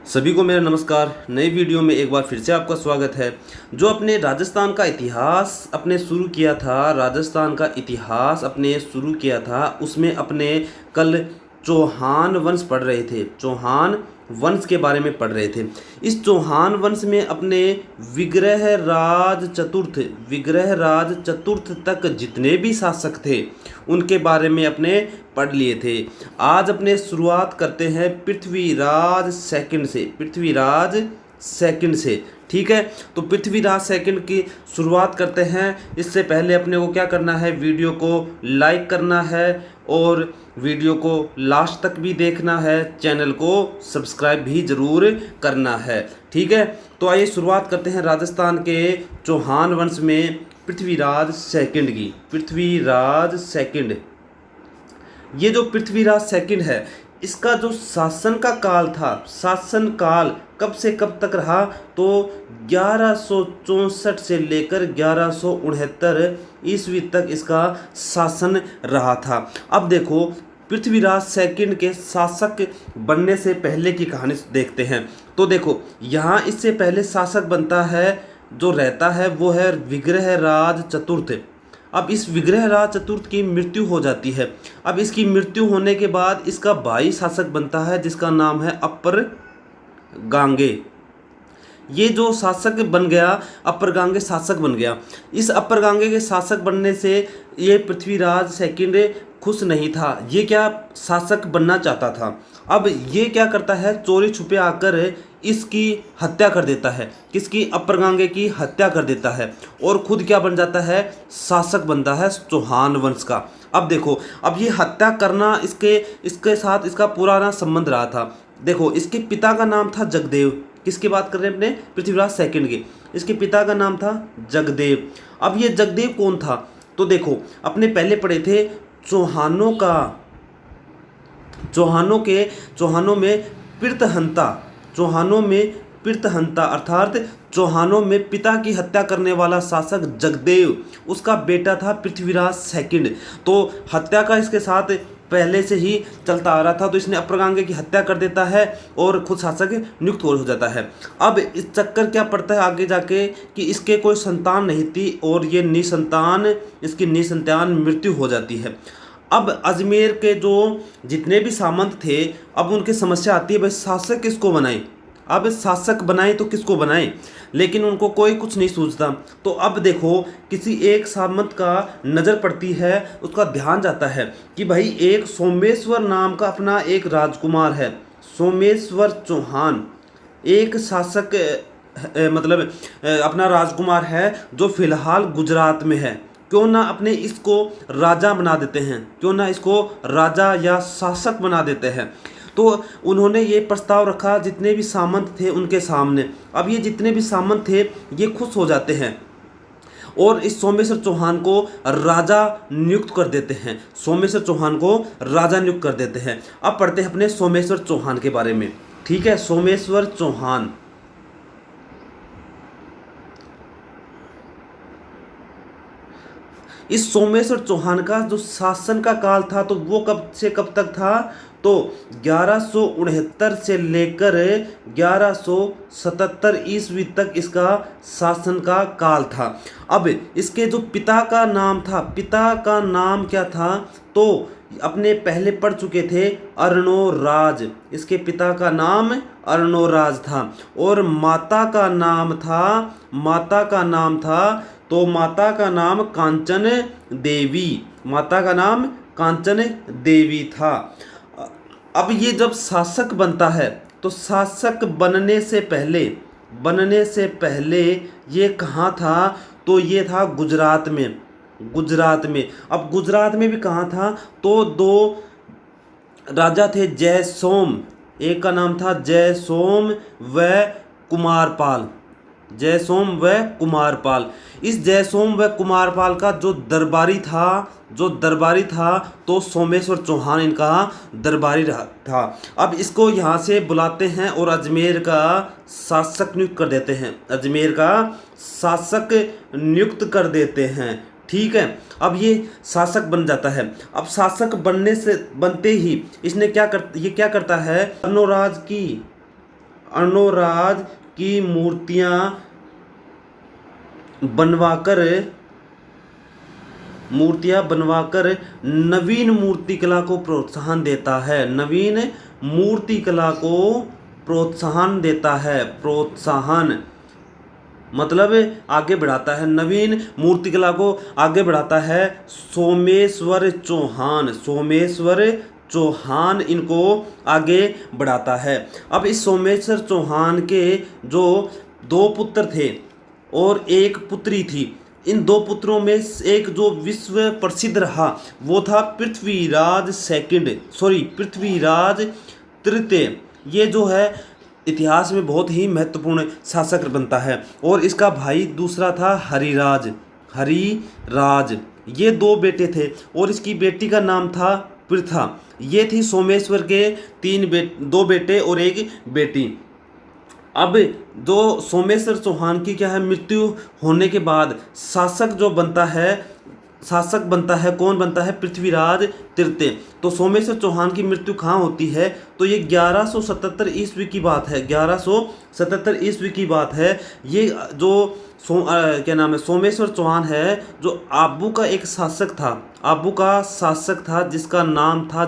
सभी को मेरा नमस्कार। नई वीडियो में एक बार फिर से आपका स्वागत है। जो अपने राजस्थान का इतिहास अपने शुरू किया था, राजस्थान का इतिहास अपने शुरू किया था, उसमें अपने कल चौहान वंश पढ़ रहे थे, चौहान वंश के बारे में पढ़ रहे थे। इस चौहान वंश में अपने विग्रह राज चतुर्थ तक जितने भी शासक थे उनके बारे में अपने पढ़ लिए थे। आज अपने शुरुआत करते हैं पृथ्वीराज सेकंड से। ठीक है, तो पृथ्वीराज सेकंड की शुरुआत करते हैं। इससे पहले अपने को क्या करना है, वीडियो को लाइक करना है और वीडियो को लास्ट तक भी देखना है, चैनल को सब्सक्राइब भी ज़रूर करना है। ठीक है, तो आइए शुरुआत करते हैं राजस्थान के चौहान वंश में पृथ्वीराज सेकंड की। पृथ्वीराज सेकंड, ये जो पृथ्वीराज सेकंड है, इसका जो शासन का काल था, शासन काल कब से कब तक रहा, तो 1164 से लेकर 1169 ईस्वी तक इसका शासन रहा था। अब देखो, पृथ्वीराज सेकंड के शासक बनने से पहले की कहानी देखते हैं। तो देखो, यहाँ इससे पहले शासक बनता है, जो रहता है वो है विग्रहराज चतुर्थ। अब इस विग्रहराज चतुर्थ की मृत्यु हो जाती है। अब इसकी मृत्यु होने के बाद इसका भाई शासक बनता है, जिसका नाम है अपर गांगे। ये जो शासक बन गया, अपर गांगे शासक बन गया। इस अपर गांगे के शासक बनने से ये पृथ्वीराज सेकंड खुश नहीं था। ये क्या शासक बनना चाहता था। अब ये क्या करता है, चोरी छुपे आकर इसकी हत्या कर देता है। किसकी? अपर गांगे की हत्या कर देता है और खुद क्या बन जाता है, शासक बनता है चौहान वंश का। अब देखो, अब ये हत्या करना इसके साथ इसका पुराना संबंध रहा था। देखो, इसके पिता का नाम था जगदेव। किसकी बात कर रहे हैं अपने? पृथ्वीराज सेकंड की। इसके पिता का नाम था जगदेव। अब ये जगदेव कौन था? तो देखो, अपने पहले पढ़े थे चौहानों में पृतहंता अर्थात चौहानों में पिता की हत्या करने वाला शासक जगदेव, उसका बेटा था पृथ्वीराज सेकंड। तो हत्या का इसके साथ पहले से ही चलता आ रहा था। तो इसने अपर गांगे की हत्या कर देता है और खुद शासक नियुक्त हो जाता है। अब इस चक्कर क्या पड़ता है आगे जाके कि इसके कोई संतान नहीं थी और ये इसकी निसंतान मृत्यु हो जाती है। अब अजमेर के जो जितने भी सामंत थे, अब उनकी समस्या आती है, भाई शासक किसको बनाएं। अब शासक बनाएं तो किसको बनाएं, लेकिन उनको कोई कुछ नहीं सूझता। तो अब देखो, किसी एक सामंत का नज़र पड़ती है, उसका ध्यान जाता है कि भाई एक सोमेश्वर नाम का अपना एक राजकुमार है, सोमेश्वर चौहान, एक शासक अपना राजकुमार है जो फिलहाल गुजरात में है। क्यों ना अपने इसको राजा बना देते हैं, क्यों ना इसको राजा या शासक बना देते हैं। तो उन्होंने ये प्रस्ताव रखा जितने भी सामंत थे उनके सामने। अब ये जितने भी सामंत थे ये खुश हो जाते हैं और इस सोमेश्वर चौहान को राजा नियुक्त कर देते हैं। अब पढ़ते हैं अपने सोमेश्वर चौहान के बारे में। ठीक है, सोमेश्वर चौहान, इस सोमेश्वर चौहान का जो शासन का काल था, तो वो कब से कब तक था, तो 1169 से लेकर 1177 ईस्वी तक इसका शासन का काल था। अब इसके जो पिता का नाम था, पिता का नाम क्या था, तो अपने पहले पढ़ चुके थे, अर्णोराज। इसके पिता का नाम अर्णोराज था और माता का नाम था तो माता का नाम कांचन देवी था। अब ये जब शासक बनता है, तो शासक बनने से पहले ये कहाँ था, तो ये था गुजरात में। अब गुजरात में भी कहाँ था, तो दो राजा थे, जयसोम, एक का नाम था जयसोम व कुमारपाल। इस जयसोम व कुमारपाल का जो दरबारी था तो सोमेश्वर चौहान इनका दरबारी था। अब इसको यहाँ से बुलाते हैं और अजमेर का शासक नियुक्त कर देते हैं। ठीक है, अब ये शासक बन जाता है। अब शासक बनते ही इसने क्या करता है, अर्णोराज की मूर्तियां बनवाकर नवीन मूर्तिकला को प्रोत्साहन देता है। नवीन मूर्तिकला को प्रोत्साहन देता है। प्रोत्साहन मतलब आगे बढ़ाता है, नवीन मूर्तिकला को आगे बढ़ाता है। सोमेश्वर चौहान इनको आगे बढ़ाता है। अब इस सोमेश्वर चौहान के जो 2 पुत्र थे और 1 पुत्री थी, इन 2 पुत्रों में एक जो विश्व प्रसिद्ध रहा वो था पृथ्वीराज तृतीय। ये जो है इतिहास में बहुत ही महत्वपूर्ण शासक बनता है। और इसका भाई दूसरा था हरिराज। ये 2 बेटे थे और इसकी बेटी का नाम था पृथा। ये थी सोमेश्वर के 2 बेटे और 1 बेटी। अब जो सोमेश्वर चौहान की क्या है, मृत्यु होने के बाद शासक बनता है कौन बनता है, पृथ्वीराज तृतीय। तो सोमेश्वर चौहान की मृत्यु कहाँ होती है, तो ये 1177 ईस्वी की बात है। 1177 ईस्वी की बात है। ये जो क्या नाम है, सोमेश्वर चौहान है, जो आबू का एक शासक था, जिसका नाम था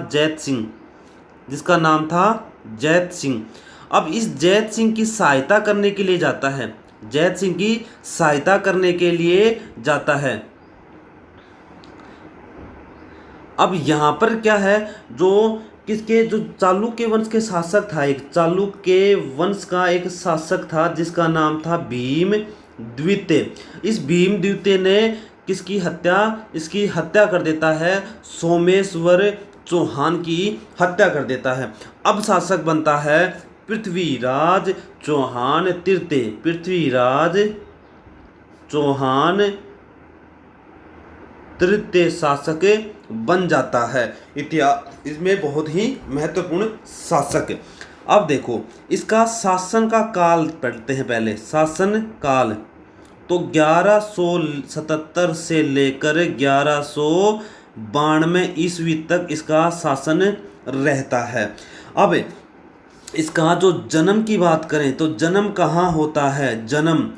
जैत सिंह। अब इस जैत सिंह की सहायता करने के लिए जाता है। अब यहाँ पर क्या है, जो चालुक्य वंश के शासक था, चालुक्य वंश का एक शासक था जिसका नाम था भीमद्वितीय। इस भीमद्वितीय ने इसकी हत्या कर देता है, सोमेश्वर चौहान की हत्या कर देता है। अब शासक बनता है पृथ्वीराज चौहान तृतीय शासक बन जाता है। इतिहास इसमें बहुत ही महत्वपूर्ण शासक। अब देखो इसका शासन का काल पढ़ते हैं पहले। शासन काल तो 1177 से लेकर 1192 ईस्वी तक इसका शासन रहता है। अब इसका जो जन्म की बात करें तो जन्म कहाँ होता है, जन्म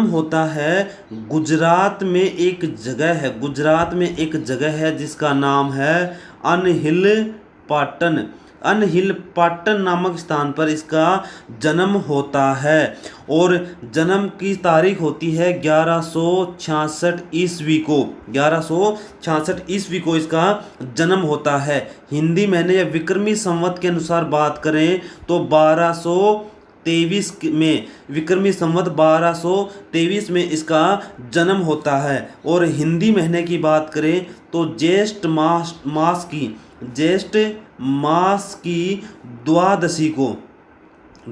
होता है गुजरात में एक जगह है जिसका नाम है अनहिल पाटन नामक स्थान पर इसका जन्म होता है। और जन्म की तारीख होती है 1166 ईस्वी को इसका जन्म होता है। हिंदी महीने या विक्रमी संवत के अनुसार बात करें तो 1223 में, विक्रमी संवत 1223 में इसका जन्म होता है। और हिंदी महीने की बात करें तो ज्येष्ठ मास की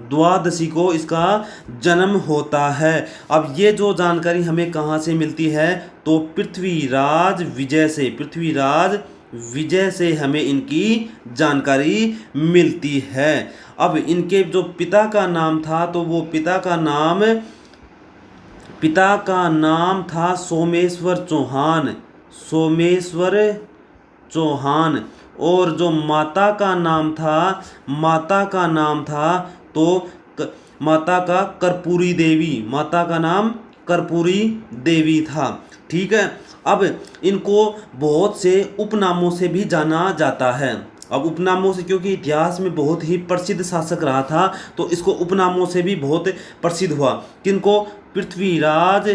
द्वादशी को इसका जन्म होता है। अब ये जो जानकारी हमें कहाँ से मिलती है, तो पृथ्वीराज विजय से हमें इनकी जानकारी मिलती है। अब इनके जो पिता का नाम था, तो वो पिता का नाम था सोमेश्वर चौहान। और जो माता का नाम था तो माता का नाम कर्पूरी देवी था। ठीक है। अब इनको बहुत से उपनामों से भी जाना जाता है। अब उपनामों से, क्योंकि इतिहास में बहुत ही प्रसिद्ध शासक रहा था, तो इसको उपनामों से भी बहुत प्रसिद्ध हुआ। किनको, पृथ्वीराज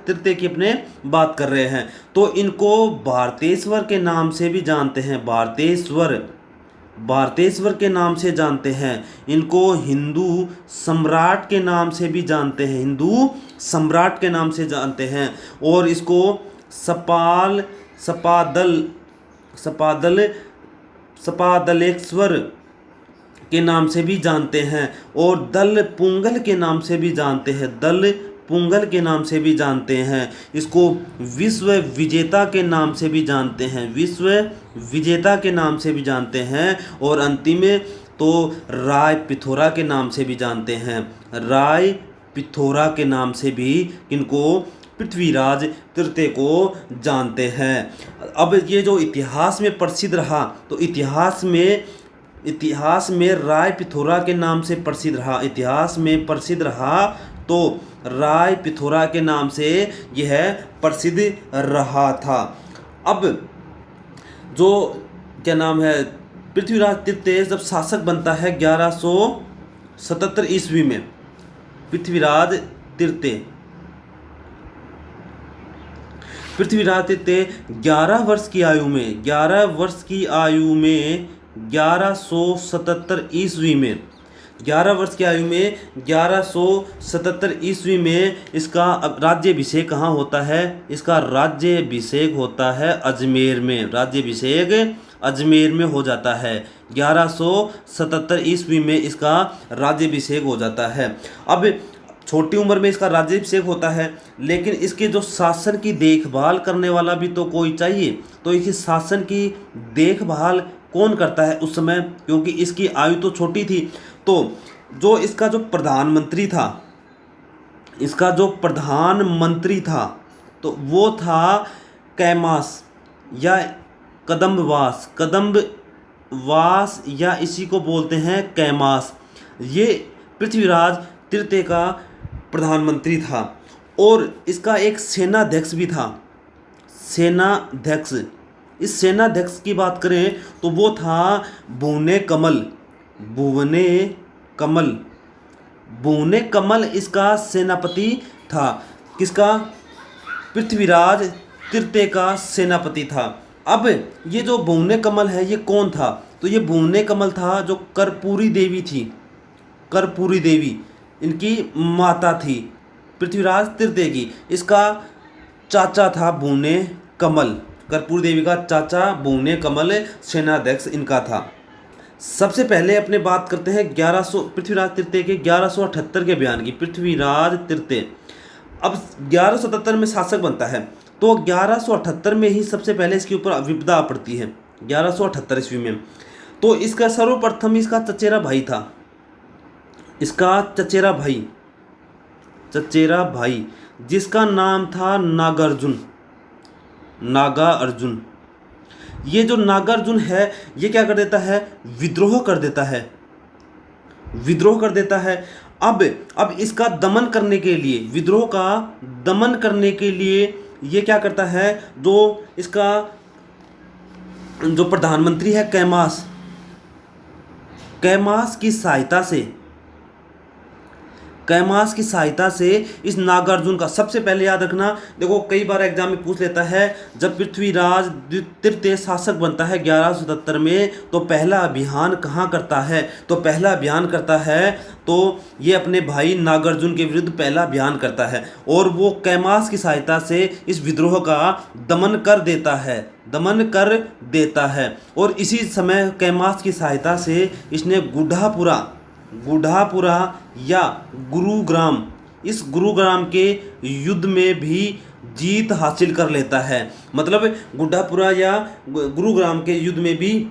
तृतीय की अपने बात कर रहे हैं। तो इनको भारतेश्वर के नाम से भी जानते हैं। भारतेश्वर के नाम से जानते हैं। इनको हिंदू सम्राट के नाम से भी जानते हैं। और इसको सपादलेश्वर के नाम से भी जानते हैं। और दल पुंगल के नाम से भी जानते हैं। इसको विश्व विजेता के नाम से भी जानते हैं। और अंतिम में तो राय पिथौरा के नाम से भी जानते हैं। इनको पृथ्वीराज तृतीय को जानते हैं। अब ये जो इतिहास में प्रसिद्ध रहा, तो इतिहास में इतिहास में राय पिथौरा के नाम से प्रसिद्ध रहा, इतिहास में प्रसिद्ध रहा तो राय पिथौरा के नाम से यह प्रसिद्ध रहा था। अब जो क्या नाम है, पृथ्वीराज तृतीय जब शासक बनता है 1177 ईस्वी में, पृथ्वीराज तृतीय 11 वर्ष की आयु में 1177 ईस्वी में 11 वर्ष की आयु में 1177 ईस्वी में इसका राज्याभिषेक कहाँ होता है? इसका राज्याभिषेक होता है अजमेर में, राज्याभिषेक अजमेर में हो जाता है। 1177 ईस्वी में इसका राज्याभिषेक हो जाता है। अब छोटी उम्र में इसका राज्याभिषेक होता है, लेकिन इसके जो शासन की देखभाल करने वाला भी तो कोई चाहिए। तो इसकी शासन की देखभाल कौन करता है उस समय, क्योंकि इसकी आयु तो छोटी थी। तो जो इसका जो प्रधानमंत्री था, तो वो था कैमास या कदम्बवास या इसी को बोलते हैं कैमास। ये पृथ्वीराज तृतीय का प्रधानमंत्री था और इसका एक सेनाध्यक्ष भी था। सेनाध्यक्ष, इस सेनाध्यक्ष की बात करें तो वो था भुवने कमल इसका सेनापति था। किसका? पृथ्वीराज तृतीय का सेनापति था। अब ये जो भुवने कमल है ये कौन था? तो ये भुवने कमल था जो कर्पूरी देवी थी। कर्पूरी देवी इनकी माता थी पृथ्वीराज तृतीय की। इसका चाचा था भुवने कमल, कर्पूरी देवी का चाचा भुवने कमल सेनाध्यक्ष इनका था। सबसे पहले अपने बात करते हैं पृथ्वीराज तृतीय के 1178 के बयान की। पृथ्वीराज तृतीय अब 1177 में शासक बनता है, तो 1178 में ही सबसे पहले इसके ऊपर विपदा पड़ती है। 1178 ईस्वी में तो इसका सर्वप्रथम इसका चचेरा भाई था। इसका चचेरा भाई जिसका नाम था नागार्जुन। ये जो नागार्जुन है ये क्या कर देता है? विद्रोह कर देता है। अब इसका दमन करने के लिए, विद्रोह का दमन करने के लिए ये क्या करता है? जो इसका जो प्रधानमंत्री है कैमास की सहायता से इस नागार्जुन का, सबसे पहले याद रखना, देखो कई बार एग्जाम में पूछ लेता है, जब पृथ्वीराज तृतीय शासक बनता है 1177 में तो पहला अभियान कहाँ करता है? तो पहला अभियान करता है तो ये अपने भाई नागार्जुन के विरुद्ध पहला अभियान करता है और वो कैमास की सहायता से इस विद्रोह का दमन कर देता है। और इसी समय कैमास की सहायता से इसने गुढ़ापुरा या गुरुग्राम, इस गुरुग्राम के युद्ध में भी जीत हासिल कर लेता है। मतलब गुढ़ापुरा या गुरुग्राम के युद्ध में भी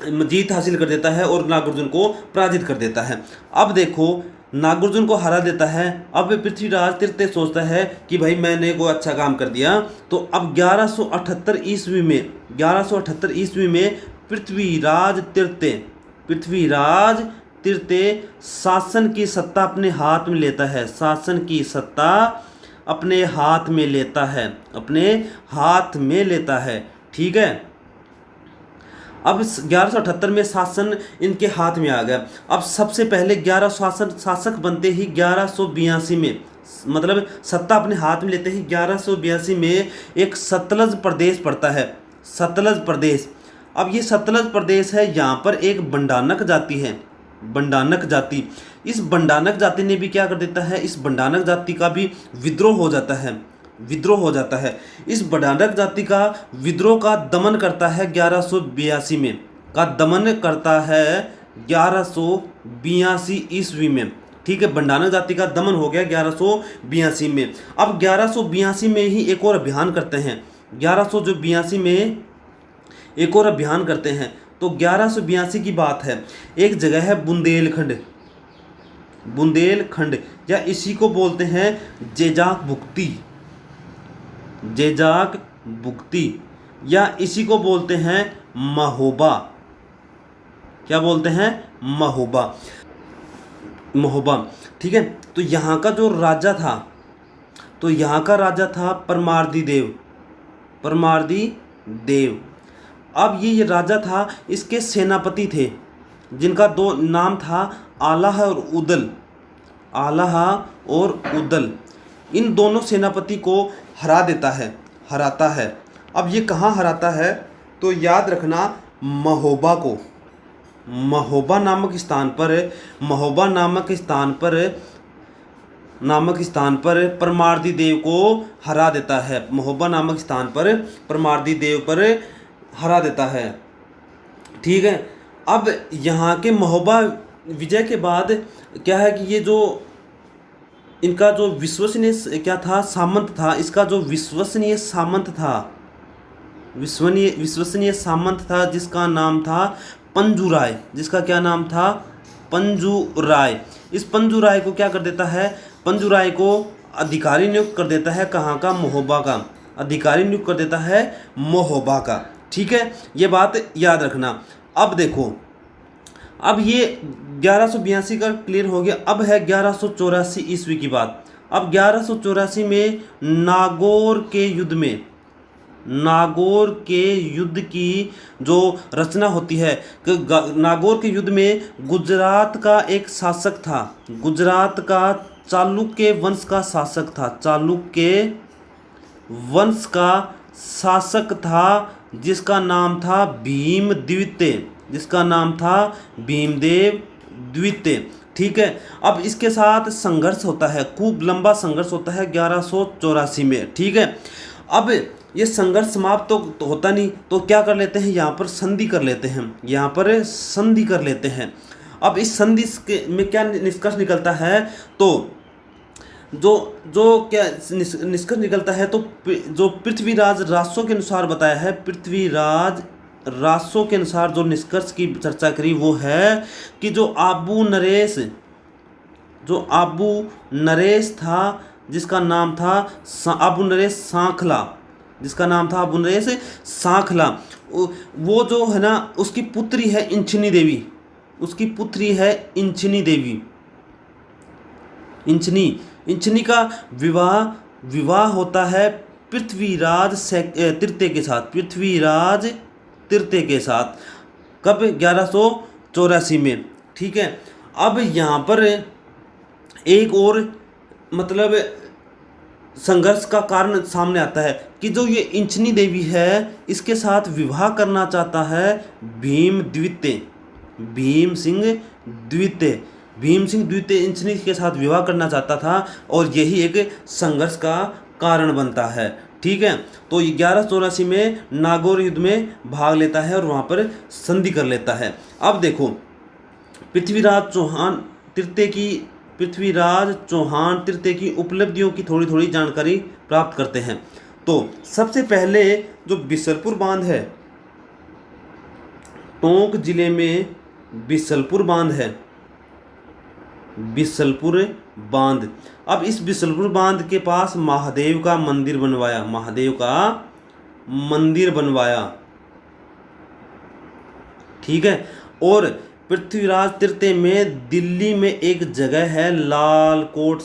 जीत हासिल कर देता है और नागार्जुन को पराजित कर देता है। अब देखो नागार्जुन को हरा देता है। अब पृथ्वीराज तृतीय सोचता है कि भाई मैंने कोई अच्छा काम कर दिया। तो अब 1178 ईस्वी में पृथ्वीराज तृतीय शासन की सत्ता अपने हाथ में लेता है। ठीक है। अब 1178 में शासन इनके हाथ में आ गया। अब सबसे पहले 11 शासक बनते ही 1182 में, मतलब सत्ता अपने हाथ में लेते ही 1182 में एक सतलज प्रदेश पड़ता है। सतलज प्रदेश, अब ये सतलज प्रदेश है, यहाँ पर एक बंडानक जाति है, बंडानक जाति। इस बंडानक जाति ने भी क्या कर देता है? इस बंडानक जाति का भी विद्रोह हो जाता है। इस बंडानक जाति का विद्रोह का दमन करता है 1182 में, 1182 ईस्वी में। ठीक है, बंडानक जाति का दमन हो गया 1182 में। अब 1182 में ही एक और अभियान करते हैं। 1182 में एक और अभियान करते हैं। तो 1182 की बात है, एक जगह है बुंदेलखंड या इसी को बोलते हैं जेजाक बुक्ती या इसी को बोलते हैं महोबा। क्या बोलते हैं, महोबा, महोबा। ठीक है, तो यहाँ का जो राजा था, तो यहाँ का राजा था परमार्दी देव, परमार्दी देव। अब ये राजा था, इसके सेनापति थे जिनका दो नाम था आलाह और उदल, आलाह और उदल। इन दोनों सेनापति को हरा देता है, हराता है। अब ये कहाँ हराता है, तो याद रखना महोबा को, महोबा नामक स्थान पर, महोबा नामक स्थान पर परमार्दी देव को हरा देता है, महोबा नामक स्थान पर परमार्दी देव पर हरा देता है। ठीक है, अब यहाँ के महोबा विजय के बाद क्या है कि ये जो इनका जो विश्वसनीय क्या था, सामंत था, इसका जो विश्वसनीय सामंत था, विश्वसनीय सामंत था, जिसका नाम था पंजू राय, जिसका क्या नाम था, पंजू राय। इस पंजू राय को क्या कर देता है, पंजू राय को अधिकारी नियुक्त कर देता है, कहाँ का, महोबा का, अधिकारी नियुक्त कर देता है महोबा का। ठीक है, ये बात याद रखना। अब देखो, अब ये 1182 का क्लियर हो गया। अब है 1184 ईस्वी की बात। अब 1184 में नागौर के युद्ध में, नागौर के युद्ध की जो रचना होती है, नागौर के युद्ध में गुजरात का एक शासक था, गुजरात का चालुक्य वंश का शासक था, चालुक्य वंश का शासक था, जिसका नाम था भीम द्वितीय, जिसका नाम था भीमदेव द्वितीय। ठीक है, अब इसके साथ संघर्ष होता है, खूब लंबा संघर्ष होता है 1184 में। ठीक है, अब ये संघर्ष समाप्त तो होता नहीं, तो क्या कर लेते हैं, यहाँ पर संधि कर लेते हैं, यहाँ पर संधि कर लेते हैं। अब इस संधि में क्या निष्कर्ष निकलता है, तो जो क्या निष्कर्ष निकलता है, तो जो पृथ्वीराज रासो के अनुसार बताया है, पृथ्वीराज रासो के अनुसार जो निष्कर्ष की चर्चा करी वो है कि जो आबू नरेश था, जिसका नाम था आबू नरेश सांखला, जिसका नाम था आबू नरेश सांखला, वो जो है ना, उसकी पुत्री है इंचनी देवी, उसकी पुत्री है इंचनी देवी, इंचनी का विवाह होता है पृथ्वीराज तृतीय के साथ, पृथ्वीराज तृतीय के साथ। कब, 1184 में। ठीक है, अब यहाँ पर एक और मतलब संघर्ष का कारण सामने आता है कि जो ये इंचनी देवी है, इसके साथ विवाह करना चाहता है भीम सिंह द्वितीय इंचनी के साथ विवाह करना चाहता था, और यही एक संघर्ष का कारण बनता है। ठीक है, तो 1184 में नागौर युद्ध में भाग लेता है और वहाँ पर संधि कर लेता है। अब देखो, पृथ्वीराज चौहान तृतीय की उपलब्धियों की थोड़ी थोड़ी जानकारी प्राप्त करते हैं। तो सबसे पहले जो बिसलपुर बांध है, टोंक जिले में बिसलपुर बांध है, बिसलपुर बांध। अब इस बिसलपुर बांध के पास महादेव का मंदिर बनवाया, महादेव का मंदिर बनवाया। ठीक है, और पृथ्वीराज तृतीय में दिल्ली में एक जगह है लालकोट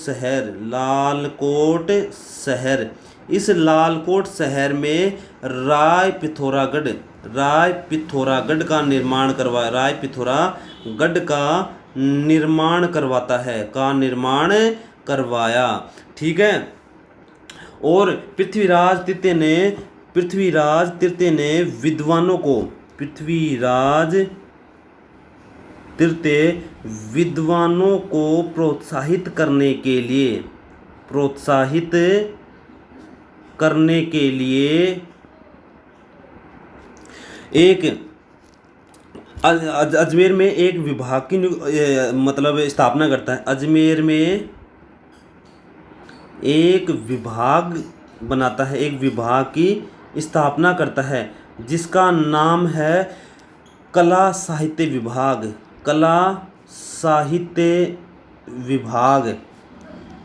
शहर, इस लालकोट शहर में राय पिथौरागढ़ का निर्माण करवाया, राय पिथौरागढ़ का निर्माण करवाया। ठीक है, और पृथ्वीराज तृतीय ने विद्वानों को प्रोत्साहित करने के लिए एक अजमेर में एक विभाग की मतलब स्थापना करता है। अजमेर में एक विभाग बनाता है, एक विभाग की स्थापना करता है, जिसका नाम है कला साहित्य विभाग।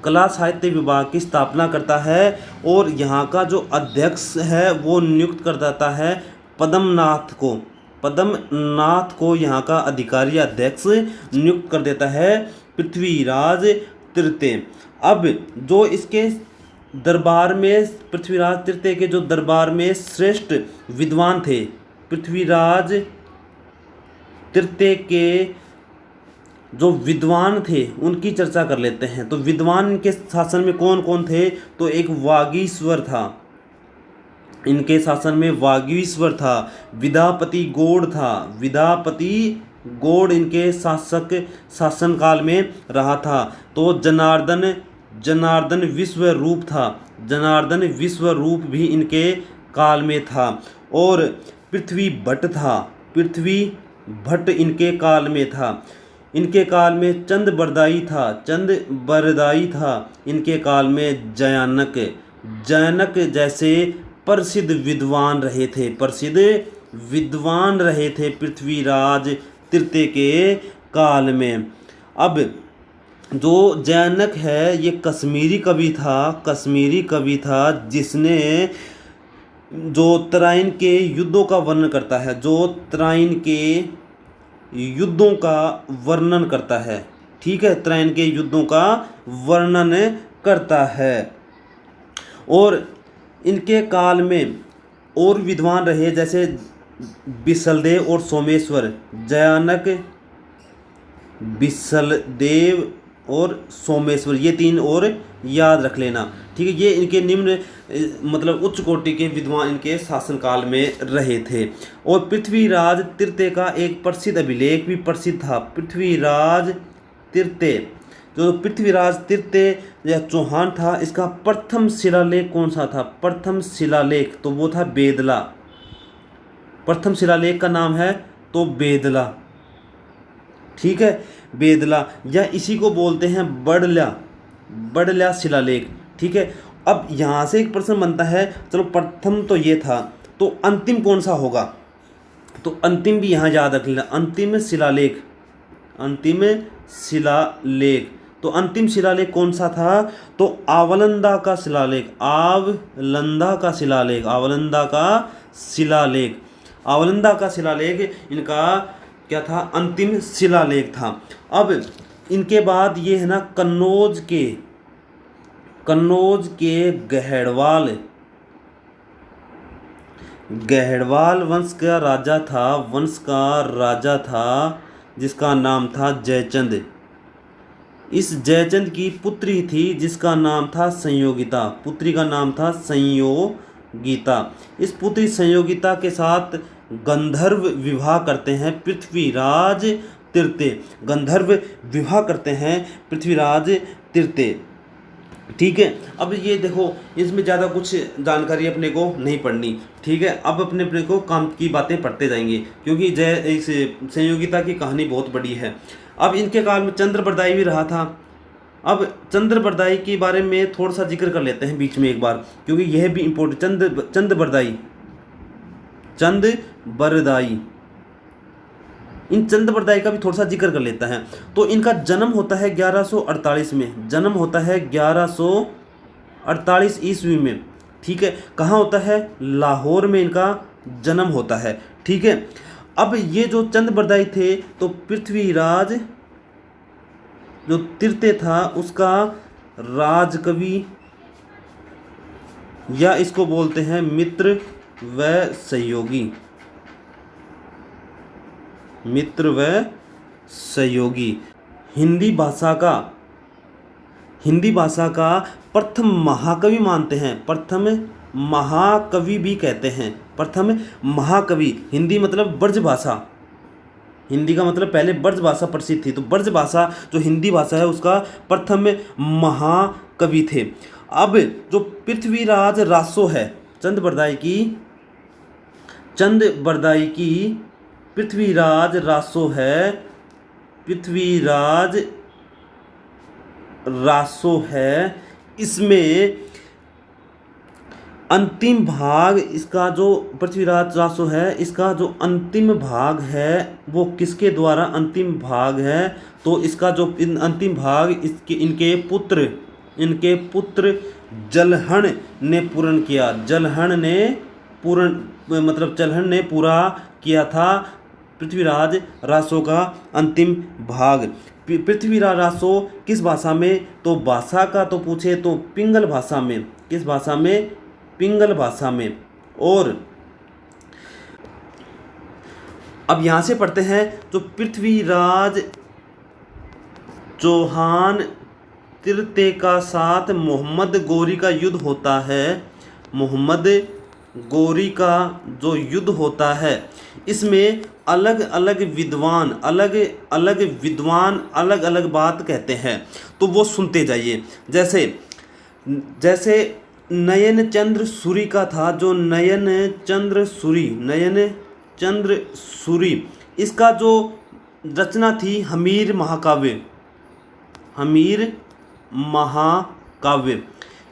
कला साहित्य विभाग की स्थापना करता है, और यहाँ का जो अध्यक्ष है वो नियुक्त कर देता है पद्मनाथ को। पद्मनाथ को यहाँ का अधिकारी अध्यक्ष नियुक्त कर देता है पृथ्वीराज तृतीय। अब जो इसके दरबार में, पृथ्वीराज तृतीय के जो दरबार में श्रेष्ठ विद्वान थे, पृथ्वीराज तृतीय के जो विद्वान थे उनकी चर्चा कर लेते हैं। तो विद्वान इनके शासन में कौन कौन थे? तो एक वागीश्वर था, इनके शासन में वागीश्वर था, विद्यापति गौड़ था, विद्यापति गौड़ इनके शासन काल में रहा था। तो जनार्दन विश्वरूप था, जनार्दन विश्वरूप भी इनके काल में था। और पृथ्वी भट्ट था, पृथ्वी भट्ट इनके काल में था। इनके काल में चंद बरदाई था, इनके काल में जयानक जैसे प्रसिद्ध विद्वान रहे थे पृथ्वीराज तृतीय के काल में। अब जो जयानक है ये कश्मीरी कवि था जिसने जो तराइन के युद्धों का वर्णन करता है, जो तराइन के युद्धों का वर्णन करता है, ठीक है, तराइन के युद्धों का वर्णन करता है। और इनके काल में और विद्वान रहे जैसे बिसलदेव और सोमेश्वर। जयानक, बिसलदेव और सोमेश्वर, ये तीन और याद रख लेना, ठीक है। ये इनके निम्न मतलब उच्च कोटि के विद्वान इनके शासनकाल में रहे थे। और पृथ्वीराज तृतीय का एक प्रसिद्ध अभिलेख भी प्रसिद्ध था। पृथ्वीराज तृतीय या चौहान था, इसका प्रथम शिलालेख कौन सा था? प्रथम शिलालेख तो वो था बेदला। प्रथम शिलालेख का नाम है तो बेदला, ठीक है, बेदला, या इसी को बोलते हैं बड़ला शिलालेख, ठीक है। अब यहाँ से एक प्रश्न बनता है, चलो प्रथम तो ये था, तो अंतिम कौन सा होगा? तो अंतिम भी यहाँ याद रख लेना, अंतिम शिलालेख। तो अंतिम शिलालेख कौन सा था? तो आवलंदा का शिलालेख इनका क्या था? अंतिम शिलालेख था। अब इनके बाद ये है ना कन्नौज के गहड़वाल वंश का राजा था जिसका नाम था जयचंद। इस जयचंद की पुत्री थी जिसका नाम था संयोगिता, पुत्री का नाम था संयोगिता। इस पुत्री संयोगिता के साथ गंधर्व विवाह करते हैं पृथ्वीराज तृतीय, ठीक है। अब ये देखो, इसमें ज़्यादा कुछ जानकारी अपने को नहीं पढ़नी, ठीक है। अब अपने को काम की बातें पढ़ते जाएंगे क्योंकि इस संयोगिता की कहानी बहुत बड़ी है। अब इनके काल में चंद्रबरदाई भी रहा था। अब चंद्रबरदाई के बारे में थोड़ा सा जिक्र कर लेते हैं बीच में एक बार, क्योंकि यह भी इम्पोर्टेंट। चंद्रबरदाई, इन चंद्रबरदाई का भी थोड़ा सा जिक्र कर लेता है। तो इनका जन्म होता है 1148 में, जन्म होता है 1148 ईस्वी में, ठीक है। कहाँ होता है? लाहौर में इनका जन्म होता है, ठीक है। अब ये जो चंद्रबरदाई थे तो पृथ्वीराज जो तृतीय था उसका राजकवि, या इसको बोलते हैं मित्र व सहयोगी। हिंदी भाषा का प्रथम महाकवि मानते हैं, प्रथम महाकवि भी कहते हैं। प्रथम महाकवि, हिंदी मतलब ब्रज भाषा, हिंदी का मतलब पहले ब्रज भाषा प्रसिद्ध थी, तो ब्रज भाषा जो हिंदी भाषा है उसका प्रथम महाकवि थे। अब जो पृथ्वीराज रासो है चंद्रबरदाई की पृथ्वीराज रासो है, इसमें अंतिम भाग इसका जो पृथ्वीराज रासो है इसका जो अंतिम भाग है वो किसके द्वारा अंतिम भाग है? तो इसका जो अंतिम भाग इनके पुत्र जलहण ने पूर्ण किया। जलहण ने पूर्ण मतलब चल्हन ने पूरा किया था पृथ्वीराज रासो का अंतिम भाग। पृथ्वीराज रासो किस भाषा में? तो भाषा का तो पूछे तो पिंगल भाषा में। किस भाषा में? पिंगल भाषा में। और अब यहाँ से पढ़ते हैं तो पृथ्वीराज चौहान तृतीय का साथ मोहम्मद गोरी का युद्ध होता है। मोहम्मद गोरी का जो युद्ध होता है इसमें अलग अलग विद्वान अलग अलग बात कहते हैं, तो वो सुनते जाइए। जैसे नयन चंद्र सूरी का था, जो नयन चंद्र सूरी इसका जो रचना थी हमीर महाकाव्य।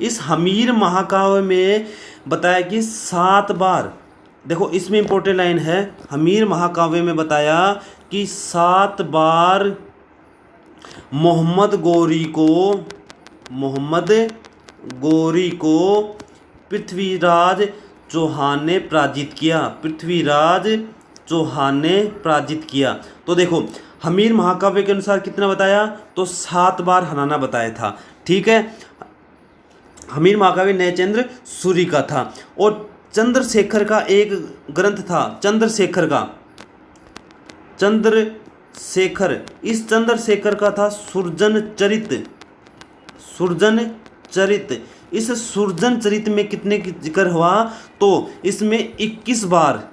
इस हमीर महाकाव्य में बताया कि 7 बार, देखो इसमें इंपॉर्टेंट लाइन है, हमीर महाकाव्य में बताया कि 7 बार मोहम्मद गोरी को पृथ्वीराज चौहान ने पराजित किया। तो देखो हमीर महाकाव्य के अनुसार कितना बताया? तो 7 बार हराना बताया था। ठीक है, हमीर महाकाव्य नयनचंद्र सूरी का था। और चंद्रशेखर का एक ग्रंथ था, चंद्रशेखर, इस चंद्रशेखर का था सुरजन चरित। इस सुरजन चरित में कितने की जिक्र हुआ? तो इसमें 21 बार,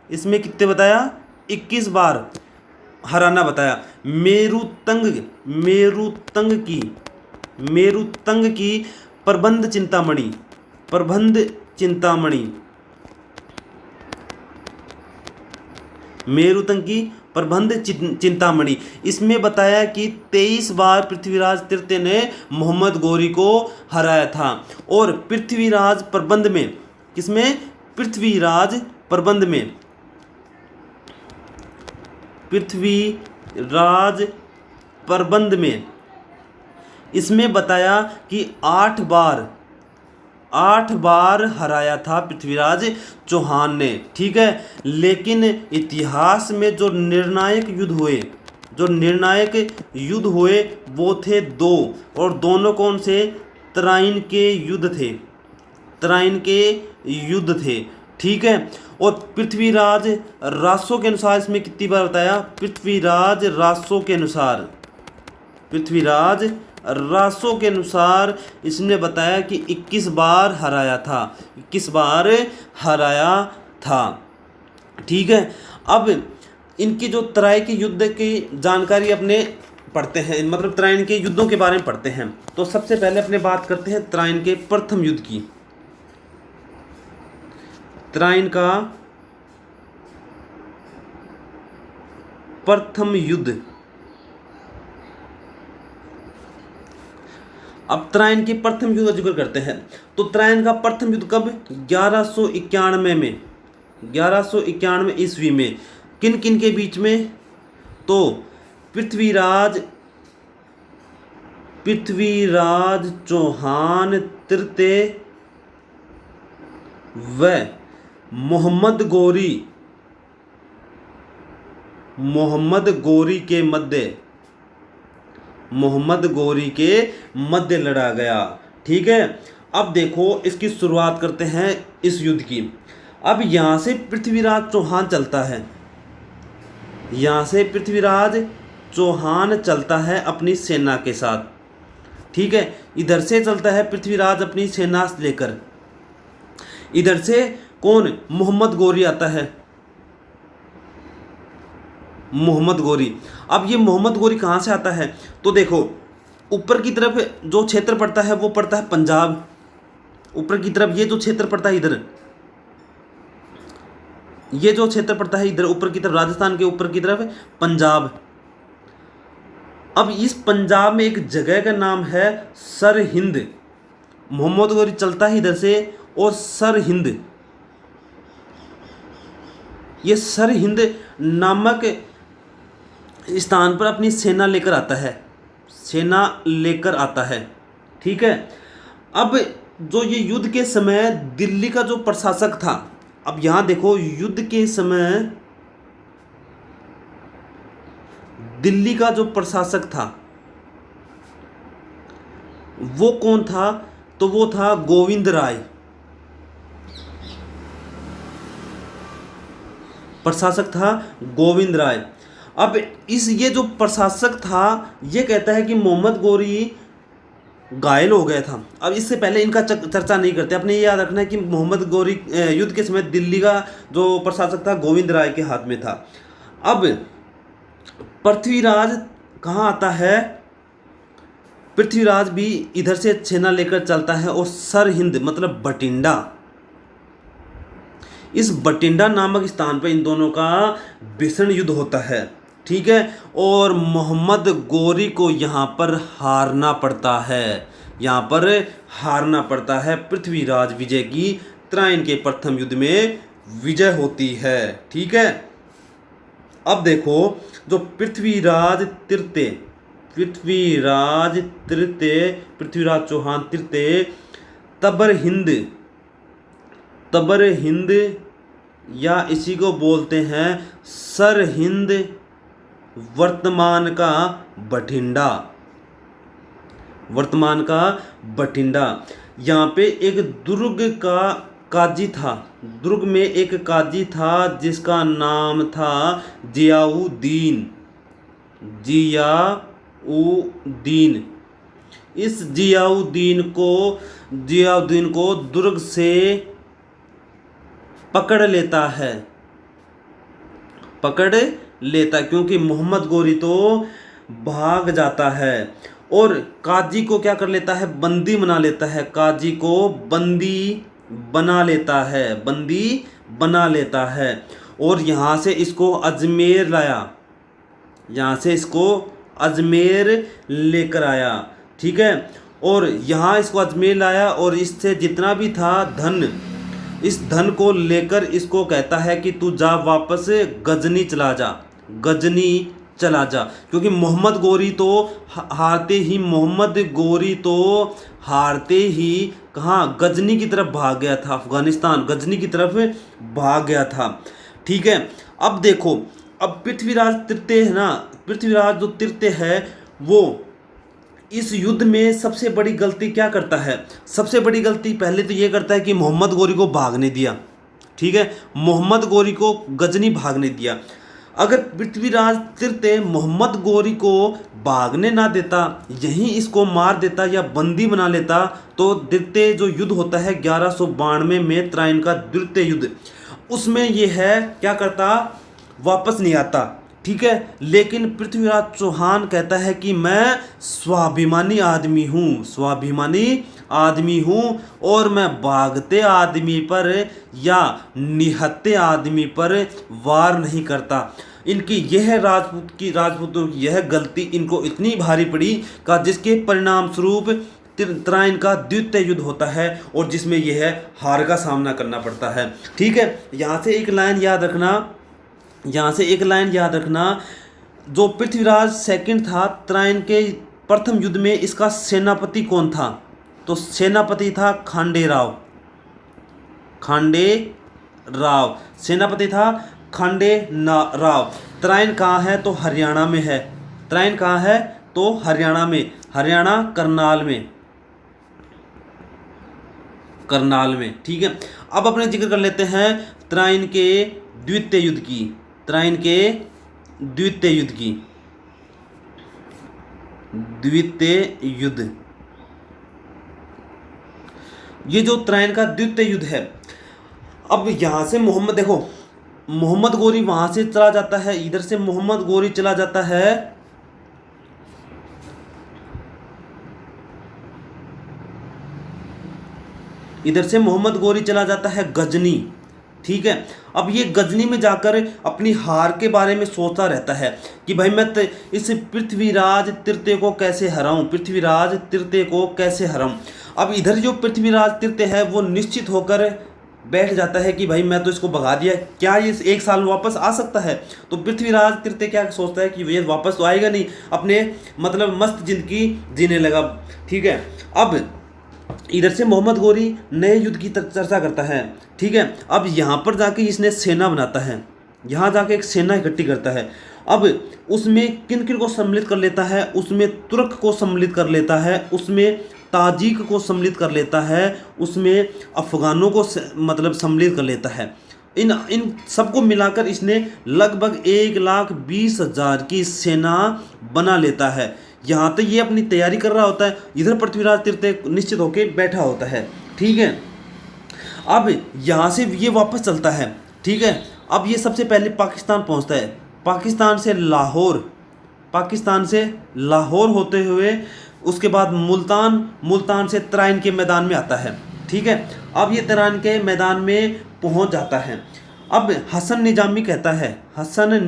इसमें कितने बताया? 21 बार हराना बताया। मेरुतंग की प्रबंध चिंतामणि, मेरुतंग की प्रबंध चिंतामणि, इसमें बताया कि 23 बार पृथ्वीराज तृतीय ने मोहम्मद गोरी को हराया था। और पृथ्वीराज प्रबंध में, किसमें? पृथ्वीराज प्रबंध में इसमें बताया कि 8 बार हराया था पृथ्वीराज चौहान ने। ठीक है, लेकिन इतिहास में जो निर्णायक युद्ध हुए वो थे 2, और दोनों कौन से? तराइन के युद्ध थे। ठीक है, और पृथ्वीराज रासो के अनुसार इसमें कितनी बार बताया? पृथ्वीराज रासो के अनुसार इसने बताया कि 21 बार हराया था। ठीक है, अब इनकी जो तराइन के युद्ध की जानकारी अपने पढ़ते हैं, मतलब तराइन के युद्धों के बारे में पढ़ते हैं। तो सबसे पहले अपने बात करते हैं तराइन के प्रथम युद्ध की। तराइन का प्रथम युद्ध। अब तराइन के प्रथम युद्ध का जिक्र करते हैं। तो तराइन का प्रथम युद्ध कब? 1191 ईस्वी में। किन किन के बीच में? तो पृथ्वीराज चौहान तृतीय व मोहम्मद गोरी के मध्य लड़ा गया। ठीक है, अब देखो इसकी शुरुआत करते हैं इस युद्ध की। अब यहाँ से पृथ्वीराज चौहान चलता है अपनी सेना के साथ। ठीक है, इधर से चलता है पृथ्वीराज अपनी सेना लेकर। इधर से कौन? मोहम्मद गोरी आता है। अब ये मोहम्मद गोरी कहाँ से आता है? तो देखो ऊपर की तरफ जो क्षेत्र पड़ता है वो पड़ता है पंजाब। ऊपर की तरफ ये जो क्षेत्र पड़ता है इधर, ये जो क्षेत्र पड़ता है इधर ऊपर की तरफ, राजस्थान के ऊपर की तरफ पंजाब। अब इस पंजाब में एक जगह का नाम है सरहिंद। मोहम्मद गोरी चलता है इधर से और सरहिंद, ये सरहिंद नामक स्थान पर अपनी सेना लेकर आता है। ठीक है, अब जो ये युद्ध के समय दिल्ली का जो प्रशासक था, अब यहां देखो, युद्ध के समय दिल्ली का जो प्रशासक था वो कौन था? तो वो था गोविंद राय। प्रशासक था गोविंद राय। अब ये जो प्रशासक था ये कहता है कि मोहम्मद गोरी घायल हो गया था। अब इससे पहले इनका चर्चा नहीं करते, अपने ये याद रखना है कि मोहम्मद गोरी युद्ध के समय दिल्ली का जो प्रशासक था गोविंद राय के हाथ में था। अब पृथ्वीराज कहाँ आता है? पृथ्वीराज भी इधर से सेना लेकर चलता है और सरहिंद मतलब बठिंडा, इस बठिंडा नामक स्थान पर इन दोनों का भीषण युद्ध होता है। ठीक है, और मोहम्मद गोरी को यहाँ पर हारना पड़ता है, यहाँ पर हारना पड़ता है। पृथ्वीराज विजय की त्राइन के प्रथम युद्ध में विजय होती है। ठीक है, अब देखो, जो पृथ्वीराज चौहान तृतीय तबर हिंद या इसी को बोलते हैं सरहिंद, वर्तमान का बठिंडा। यहाँ पे एक दुर्ग का काजी था, दुर्ग में एक काजी था जिसका नाम था जियाउद्दीन। इस जियाउद्दीन को दुर्ग से पकड़ लेता क्योंकि मोहम्मद गोरी तो भाग जाता है, और काजी को क्या कर लेता है? बंदी बना लेता है। काजी को बंदी बना लेता है और यहाँ से इसको अजमेर लेकर आया। ठीक है, और यहाँ इसको अजमेर लाया और इससे जितना भी था धन, इस धन को लेकर इसको कहता है कि तू जा वापस गजनी चला जा, क्योंकि मोहम्मद गोरी तो हारते ही कहाँ? गजनी की तरफ भाग गया था, अफगानिस्तान गजनी की तरफ भाग गया था। ठीक है, अब देखो, अब पृथ्वीराज जो तृतीय है वो इस युद्ध में सबसे बड़ी गलती क्या करता है? सबसे बड़ी गलती पहले तो ये करता है कि मोहम्मद गोरी को भागने दिया। ठीक है, मोहम्मद गोरी को गजनी भागने दिया। अगर पृथ्वीराज तृतीय मोहम्मद गोरी को भागने ना देता, यहीं इसको मार देता या बंदी बना लेता, तो द्वितीय जो युद्ध होता है 1192 में त्राइन का द्वितीय युद्ध, उसमें ये है क्या करता? वापस नहीं आता। ठीक है, लेकिन पृथ्वीराज चौहान कहता है कि मैं स्वाभिमानी आदमी हूँ और मैं भागते आदमी पर या निहत्ते आदमी पर वार नहीं करता। इनकी यह राजपूतों की यह गलती इनको इतनी भारी पड़ी का जिसके परिणाम स्वरूप त्राइन का द्वितीय युद्ध होता है और जिसमें यह हार का सामना करना पड़ता है। ठीक है, यहाँ से एक लाइन याद रखना, जो पृथ्वीराज सेकंड था त्राइन के प्रथम युद्ध में, इसका सेनापति कौन था? तो सेनापति था खांडे राव। सेनापति था खांडे राव। त्राइन कहाँ है? तो हरियाणा में है। त्राइन कहाँ है? तो हरियाणा में, हरियाणा करनाल में। ठीक है, अब अपने जिक्र कर लेते हैं त्राइन के द्वितीय युद्ध की। द्वितीय युद्ध, ये जो त्राइन का द्वितीय युद्ध है, अब यहां से मोहम्मद गोरी वहां से चला जाता है, इधर से मोहम्मद गोरी चला जाता है गजनी। ठीक है, अब ये गजनी में जाकर अपनी हार के बारे में सोचता रहता है कि भाई मैं इस पृथ्वीराज तृतीय को कैसे हराऊं। अब इधर जो पृथ्वीराज तृतीय है वो निश्चित होकर बैठ जाता है कि भाई मैं तो इसको भगा दिया, क्या ये एक साल में वापस आ सकता है? तो पृथ्वीराज तृतीय क्या सोचता है कि ये वापस तो आएगा नहीं, अपने मतलब मस्त जिंदगी जीने लगा। ठीक है, अब इधर से मोहम्मद गोरी नए युद्ध की चर्चा करता है। ठीक है, अब यहाँ पर जाके इसने सेना बनाता है, यहाँ जाके एक सेना इकट्ठी करता है। अब उसमें किन किन को सम्मिलित कर लेता है, उसमें तुर्क को सम्मिलित कर लेता है, उसमें ताजिक को सम्मिलित कर लेता है, उसमें अफ़गानों को मतलब सम्मिलित कर लेता है। इन सबको मिलाकर इसने लगभग 1,20,000 की सेना बना लेता है। यहाँ तक ये अपनी तैयारी कर रहा होता है, इधर पृथ्वीराज तृतीय निश्चित होकर बैठा होता है। ठीक है, अब यहाँ से ये वापस चलता है। ठीक है, अब ये सबसे पहले पाकिस्तान पहुँचता है, पाकिस्तान से लाहौर होते हुए उसके बाद मुल्तान से तराइन के मैदान में आता है। ठीक है, अब ये तराइन के मैदान में पहुंच जाता है। अब हसन निजामी कहता है, हसन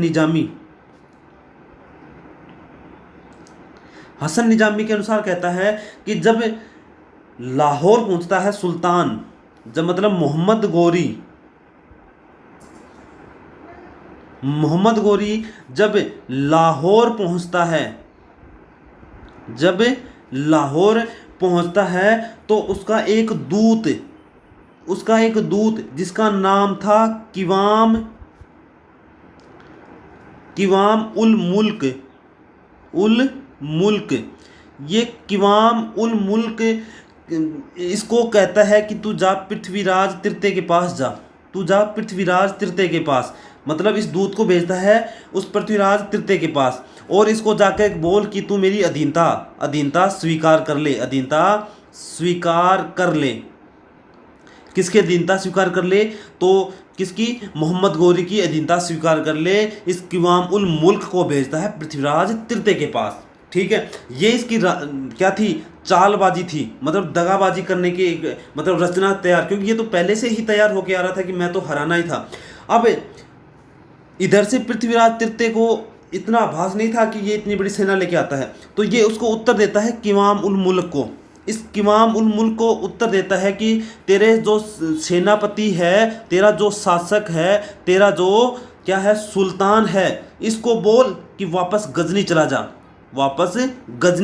निजामी के अनुसार कहता है कि जब लाहौर पहुंचता है सुल्तान, जब मतलब मोहम्मद गोरी जब लाहौर पहुंचता है तो उसका एक दूत जिसका नाम था किवाम उल मुल्क, ये किवाम उल मुल्क इसको कहता है कि तू जा पृथ्वीराज तृतीय के पास, मतलब इस दूत को भेजता है उस पृथ्वीराज तृतीय के पास, और इसको जाकर बोल कि तू मेरी अधीनता स्वीकार कर ले। किसकी अधीनता स्वीकार कर ले? तो किसकी? मोहम्मद गोरी की अधीनता स्वीकार कर ले। इस किवाम उल मुल्क को भेजता है पृथ्वीराज तृतीय के पास। ठीक है, ये इसकी क्या थी? चालबाजी थी, मतलब दगाबाजी करने की मतलब रचना तैयार, क्योंकि ये तो पहले से ही तैयार होके आ रहा था कि मैं तो हराना ही था। अब इधर से पृथ्वीराज तृतीय को इतना आभास नहीं था कि ये इतनी बड़ी सेना लेके आता है, तो ये उसको उत्तर देता है किवाम उल मुल्क को। इस किवाम उल मुल्क को उत्तर देता है कि तेरे जो सेनापति है, तेरा जो शासक है, तेरा जो क्या है सुल्तान है, इसको बोल कि वापस गजनी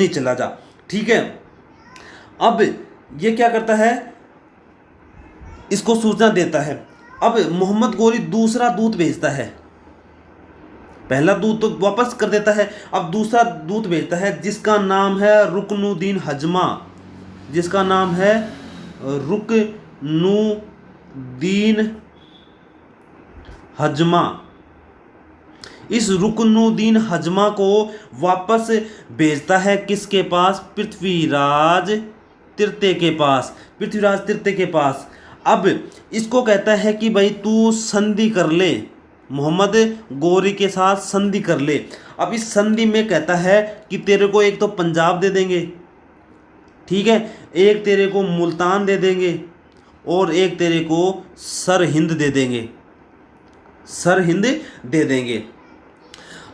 चला जा। ठीक है, अब ये क्या करता है? इसको सूचना देता है। अब मोहम्मद गोरी दूसरा दूत भेजता है, पहला दूत तो वापस कर देता है, अब दूसरा दूत भेजता है जिसका नाम है रुकनुद्दीन हजमा। इस रुकनुद्दीन हजमा को वापस भेजता है किसके पास? पृथ्वीराज तृतीय के पास। अब इसको कहता है कि भाई तू संधि कर ले, मोहम्मद गोरी के साथ संधि कर ले। अब इस संधि में कहता है कि तेरे को एक तो पंजाब दे देंगे, ठीक है, एक तेरे को मुल्तान दे देंगे, और एक तेरे को सरहिंद दे देंगे।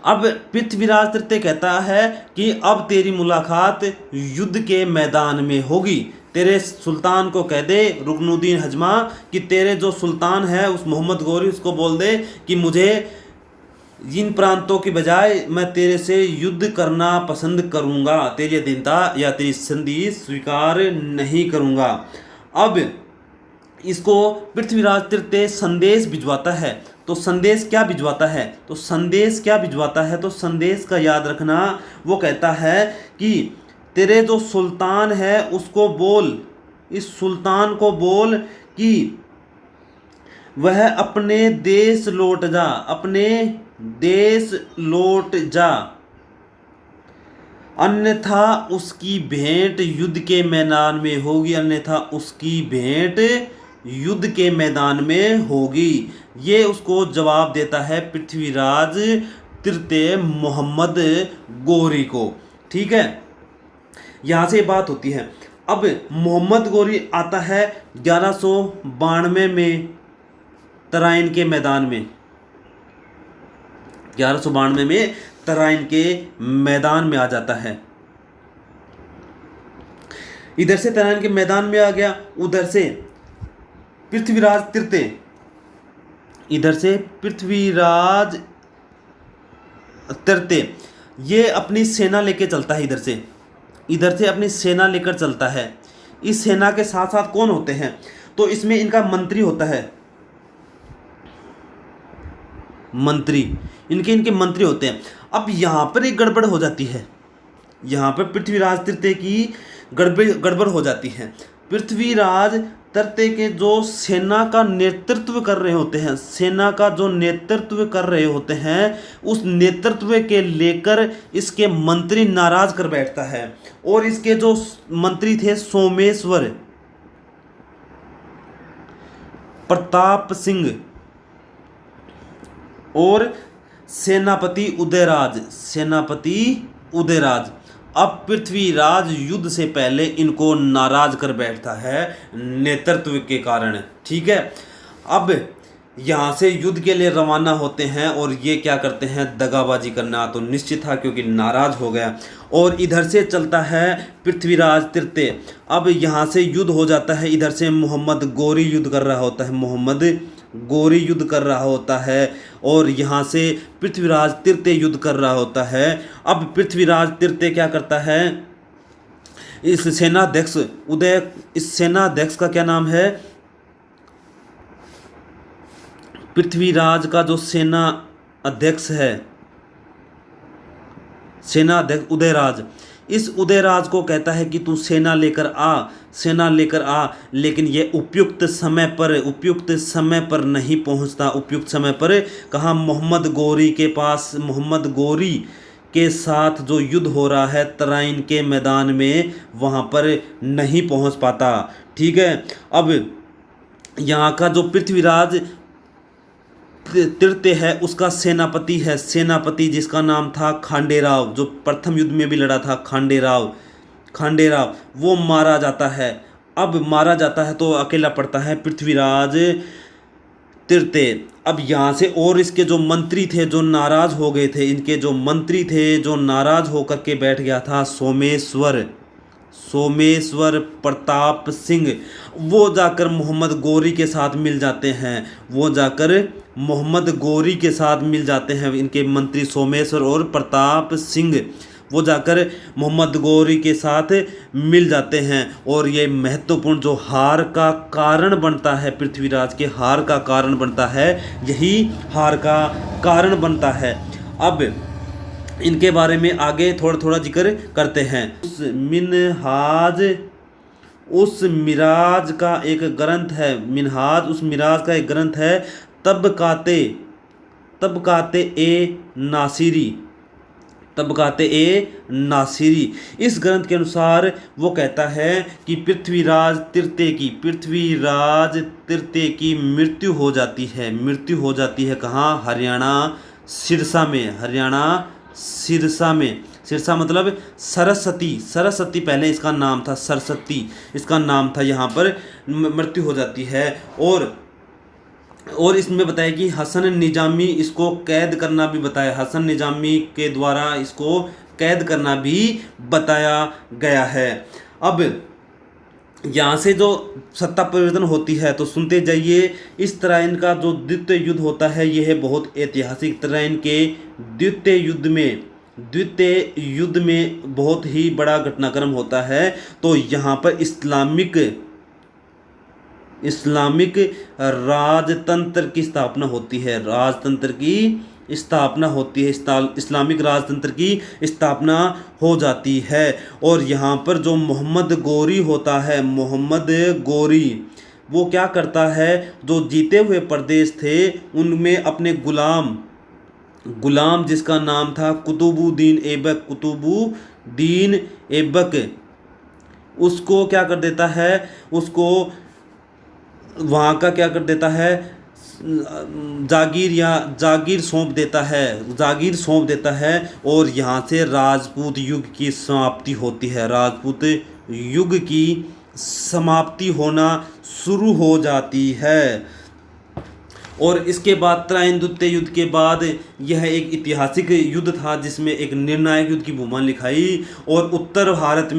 अब पृथ्वीराज तृतीय कहता है कि अब तेरी मुलाकात युद्ध के मैदान में होगी। तेरे सुल्तान को कह दे, रुकनुद्दीन हजमा, कि तेरे जो सुल्तान है उस मोहम्मद गोरी, उसको बोल दे कि मुझे इन प्रांतों के बजाय मैं तेरे से युद्ध करना पसंद करूंगा, तेरी अधीनता या तेरी संधि स्वीकार नहीं करूंगा। अब इसको पृथ्वीराज तृतीय संदेश भिजवाता है। तो संदेश क्या भिजवाता है? तो संदेश का याद रखना, वो कहता है कि तेरे जो सुल्तान है उसको बोल, इस सुल्तान को बोल कि वह अपने देश लौट जा, अन्यथा उसकी भेंट युद्ध के मैदान में होगी। ये उसको जवाब देता है पृथ्वीराज तृतीय मोहम्मद गोरी को। ठीक है, यहाँ से बात होती है। अब मोहम्मद गोरी आता है 1192 में तराइन के मैदान में, 1192 में तराइन के मैदान में आ जाता है। इधर से तराइन के मैदान में आ गया, उधर से पृथ्वीराज तृतीय ये अपनी सेना लेके चलता है, इधर से अपनी सेना लेकर चलता है। इस सेना के साथ साथ कौन होते हैं? तो इसमें इनका मंत्री होता है, मंत्री, इनके मंत्री होते हैं। अब यहाँ पर एक गड़बड़ हो जाती है, यहाँ पर पृथ्वीराज तृतीय की गड़बड़ हो जाती है। पृथ्वीराज तृतीय के जो सेना का नेतृत्व कर रहे होते हैं, सेना का जो नेतृत्व कर रहे होते हैं, उस नेतृत्व के लेकर इसके मंत्री नाराज कर बैठता है। और इसके जो मंत्री थे सोमेश्वर, प्रताप सिंह और सेनापति उदयराज, अब पृथ्वीराज युद्ध से पहले इनको नाराज कर बैठता है नेतृत्व के कारण। ठीक है, अब यहाँ से युद्ध के लिए रवाना होते हैं और ये क्या करते हैं, दगाबाजी करना तो निश्चित था क्योंकि नाराज हो गया। और इधर से चलता है पृथ्वीराज तृतीय। अब यहाँ से युद्ध हो जाता है, इधर से मोहम्मद गोरी युद्ध कर रहा होता है, और यहाँ से पृथ्वीराज तृतीय युद्ध कर रहा होता है। अब पृथ्वीराज तृतीय क्या करता है, इस सेनाध्यक्ष का क्या नाम है, पृथ्वीराज का जो सेना अध्यक्ष है, सेनाध्यक्ष उदयराज, इस उदयराज को कहता है कि तू सेना लेकर आ, लेकिन ये उपयुक्त समय पर नहीं पहुंचता। उपयुक्त समय पर कहाँ, मोहम्मद गोरी के साथ जो युद्ध हो रहा है तराइन के मैदान में, वहाँ पर नहीं पहुंच पाता। ठीक है, अब यहाँ का जो पृथ्वीराज तृतीय है उसका सेनापति जिसका नाम था खांडेराव, जो प्रथम युद्ध में भी लड़ा था, खांडेराव, वो मारा जाता है। अब मारा जाता है तो अकेला पड़ता है पृथ्वीराज तृतीय। अब यहाँ से और इसके जो मंत्री थे जो नाराज हो गए थे, इनके जो मंत्री थे जो नाराज होकर के बैठ गया था सोमेश्वर प्रताप सिंह, वो जाकर मोहम्मद गोरी के साथ मिल जाते हैं। इनके मंत्री सोमेश्वर और प्रताप सिंह वो जाकर मोहम्मद गोरी के साथ मिल जाते हैं। और ये महत्वपूर्ण जो हार का कारण बनता है, पृथ्वीराज के हार का कारण बनता है, यही हार का कारण बनता है। अब इनके बारे में आगे थोड़ा जिक्र करते हैं। उस मिराज का एक ग्रंथ है, तबकाते ए नासिरी। इस ग्रंथ के अनुसार वो कहता है कि पृथ्वीराज तृतीय की मृत्यु हो जाती है कहाँ, हरियाणा सिरसा में। सिरसा मतलब सरस्वती, पहले इसका नाम था सरस्वती, इसका नाम था, यहाँ पर मृत्यु हो जाती है। और इसमें बताया कि हसन निजामी इसको कैद करना भी बताया, हसन निजामी के द्वारा इसको कैद करना भी बताया गया है। अब यहाँ से जो सत्ता परिवर्तन होती है तो सुनते जाइए। इस तराइन का जो द्वितीय युद्ध होता है यह है बहुत ऐतिहासिक। तराइन के द्वितीय युद्ध में बहुत ही बड़ा घटनाक्रम होता है। तो यहाँ पर इस्लामिक राजतंत्र की स्थापना होती है, इस्लामिक राजतंत्र की स्थापना हो जाती है। और यहाँ पर जो मोहम्मद गोरी होता है, वो क्या करता है, जो जीते हुए प्रदेश थे उनमें अपने गुलाम जिसका नाम था कुतुबुद्दीन ऐबक, उसको क्या कर देता है, उसको वहाँ का क्या कर देता है, जागीर सौंप देता है। और यहाँ से राजपूत युग की समाप्ति होती है, राजपूत युग की समाप्ति होना शुरू हो जाती है। और इसके बाद तराइन द्वितीय युद्ध के बाद यह एक ऐतिहासिक युद्ध था जिसमें एक निर्णायक युद्ध की भूमिका निभाई। और उत्तर भारत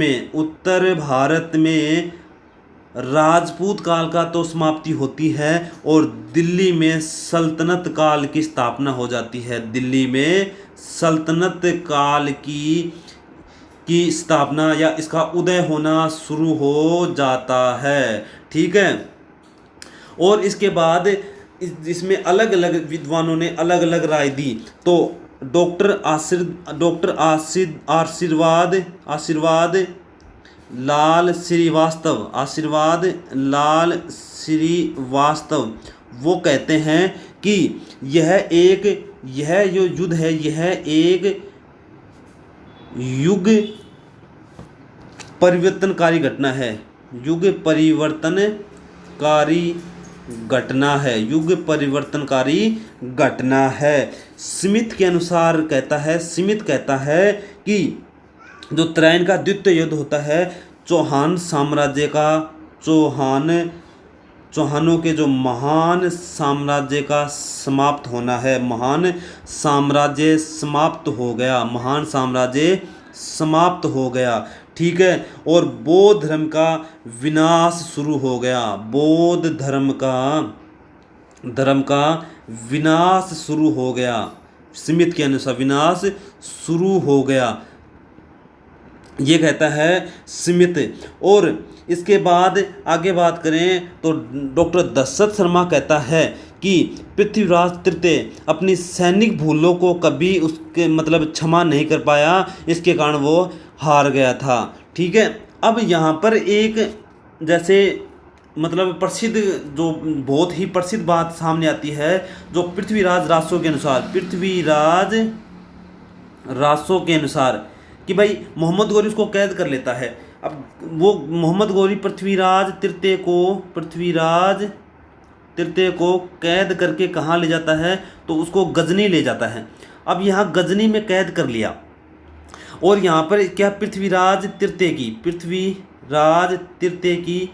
में राजपूत काल का तो समाप्ति होती है और दिल्ली में सल्तनत काल की स्थापना हो जाती है। दिल्ली में सल्तनत काल की की स्थापना या इसका उदय होना शुरू हो जाता है। ठीक है। और इसके बाद इसमें अलग अलग विद्वानों ने अलग अलग राय दी। तो डॉक्टर आशीर्वाद लाल श्रीवास्तव वो कहते हैं कि यह जो युद्ध है यह एक युग परिवर्तनकारी घटना है। युग परिवर्तनकारी घटना है। स्मिथ कहता है कि जो त्रायन का द्वितीय युद्ध होता है, चौहानों के जो महान साम्राज्य का समाप्त होना है। महान साम्राज्य समाप्त हो गया। ठीक है। और बौद्ध धर्म का विनाश शुरू हो गया। बौद्ध धर्म का विनाश शुरू हो गया। स्मिथ के अनुसार विनाश शुरू हो गया, ये कहता है स्मिथ। और इसके बाद आगे बात करें तो डॉक्टर दशरथ शर्मा कहता है कि पृथ्वीराज तृतीय अपनी सैनिक भूलों को कभी उसके क्षमा नहीं कर पाया, इसके कारण वो हार गया था। ठीक है। अब यहाँ पर एक जैसे प्रसिद्ध जो बहुत ही प्रसिद्ध बात सामने आती है, जो पृथ्वीराज रासो के अनुसार कि भाई मोहम्मद गौरी उसको कैद कर लेता है। अब वो मोहम्मद गौरी पृथ्वीराज तृतीय को कैद करके कहाँ ले जाता है, तो उसको गजनी ले जाता है। अब यहाँ गजनी में कैद कर लिया और यहाँ पर क्या पृथ्वीराज तृतीय की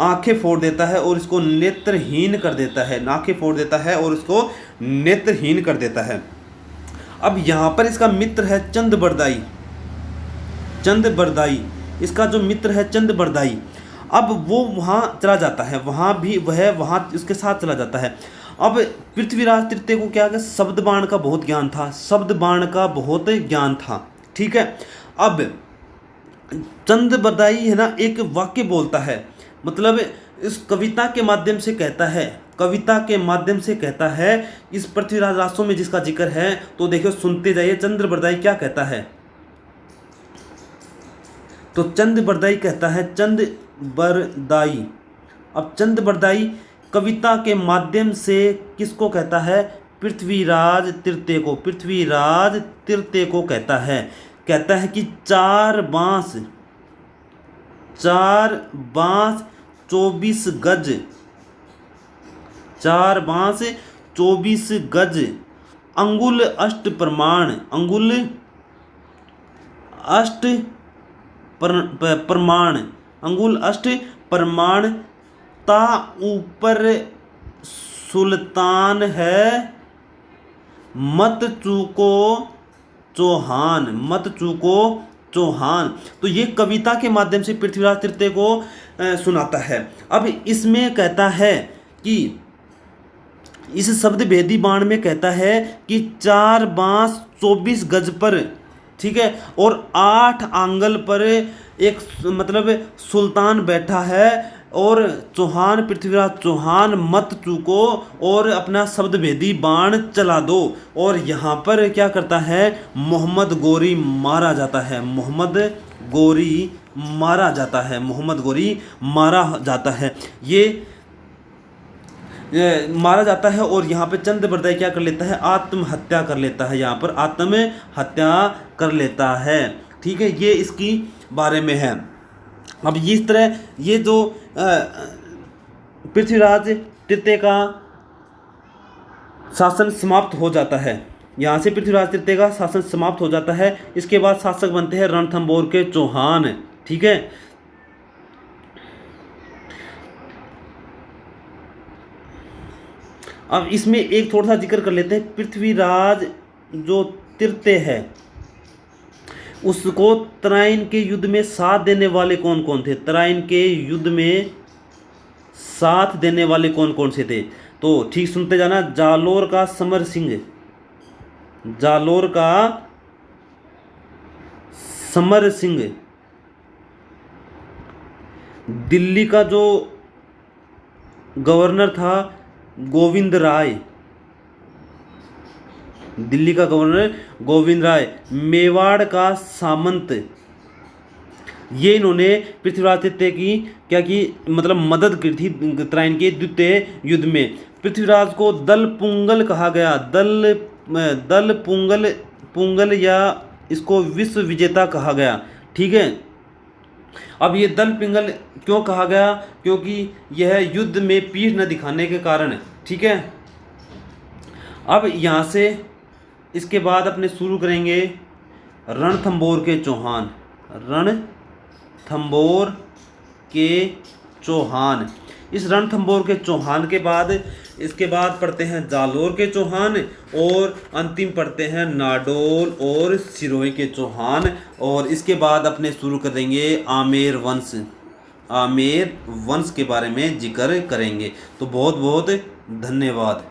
आंखें फोड़ देता है और इसको नेत्रहीन कर देता है। आंखें फोड़ देता है और इसको नेत्रहीन कर देता है। अब यहाँ पर इसका मित्र है चंद इसका जो मित्र है चंद बरदाई, अब वो वहाँ चला जाता है, वहाँ उसके साथ चला जाता है। अब पृथ्वीराज तृतीय को क्या शब्द बाण का बहुत ज्ञान था। ठीक है। अब चंद बरदाई है ना, एक वाक्य बोलता है, इस कविता के माध्यम से कहता है इस पृथ्वीराज रासो में जिसका जिक्र है। तो देखो सुनते जाइए चंद्र बरदाई क्या कहता है। तो चंद बरदाई कहता है, अब चंद बरदाई कविता के माध्यम से किसको कहता है, पृथ्वीराज तृतीय को कहता है कि चार बांस 24 गज अंगुल अष्ट प्रमाण ता ऊपर सुल्तान है, मत चूको चौहान। तो ये कविता के माध्यम से पृथ्वीराज तृतीय को सुनाता है। अब इसमें कहता है कि इस शब्द भेदी बाण में कहता है कि 4 बांस 24 गज पर, ठीक है, और 8 आंगल पर एक सुल्तान बैठा है और पृथ्वीराज चौहान मत चूको और अपना शब्द भेदी बाण चला दो। और यहाँ पर क्या करता है, मोहम्मद गौरी मारा जाता है। ये मारा जाता है और यहाँ पे चंद बरदाई क्या कर लेता है, आत्महत्या कर लेता है। ठीक है, ये इसकी बारे में है। अब इस तरह ये जो पृथ्वीराज तृतीय का शासन समाप्त हो जाता है, यहाँ से पृथ्वीराज तृतीय का शासन समाप्त हो जाता है। इसके बाद शासक बनते हैं रणथंभौर के चौहान। ठीक है, अब इसमें एक थोड़ा सा जिक्र कर लेते हैं। पृथ्वीराज जो तृतीय है उसको तराइन के युद्ध में साथ देने वाले कौन कौन थे, तराइन के युद्ध में साथ देने वाले कौन कौन से थे, तो ठीक सुनते जाना। जालोर का समर सिंह। दिल्ली का जो गवर्नर था गोविंद राय, दिल्ली का गवर्नर गोविंद राय। मेवाड़ का सामंत, ये इन्होंने पृथ्वीराज तृतीय की क्या की, मतलब मदद की थी उत्तरायण के द्वितीय युद्ध में। पृथ्वीराज को दल पुंगल कहा गया, दल पुंगल या इसको विश्व विजेता कहा गया। ठीक है, अब ये दल पिंगल क्यों कहा गया, क्योंकि यह युद्ध में पीठ न दिखाने के कारण। ठीक है, अब यहाँ से इसके बाद अपने शुरू करेंगे रणथंभौर के चौहान, रणथंभौर के चौहान। इस रणथंभौर के चौहान के बाद इसके बाद पढ़ते हैं जालोर के चौहान, और अंतिम पढ़ते हैं नाडोल और सिरोही के चौहान। और इसके बाद अपने शुरू करेंगे आमेर वंश, आमेर वंश के बारे में जिक्र करेंगे। तो बहुत बहुत धन्यवाद।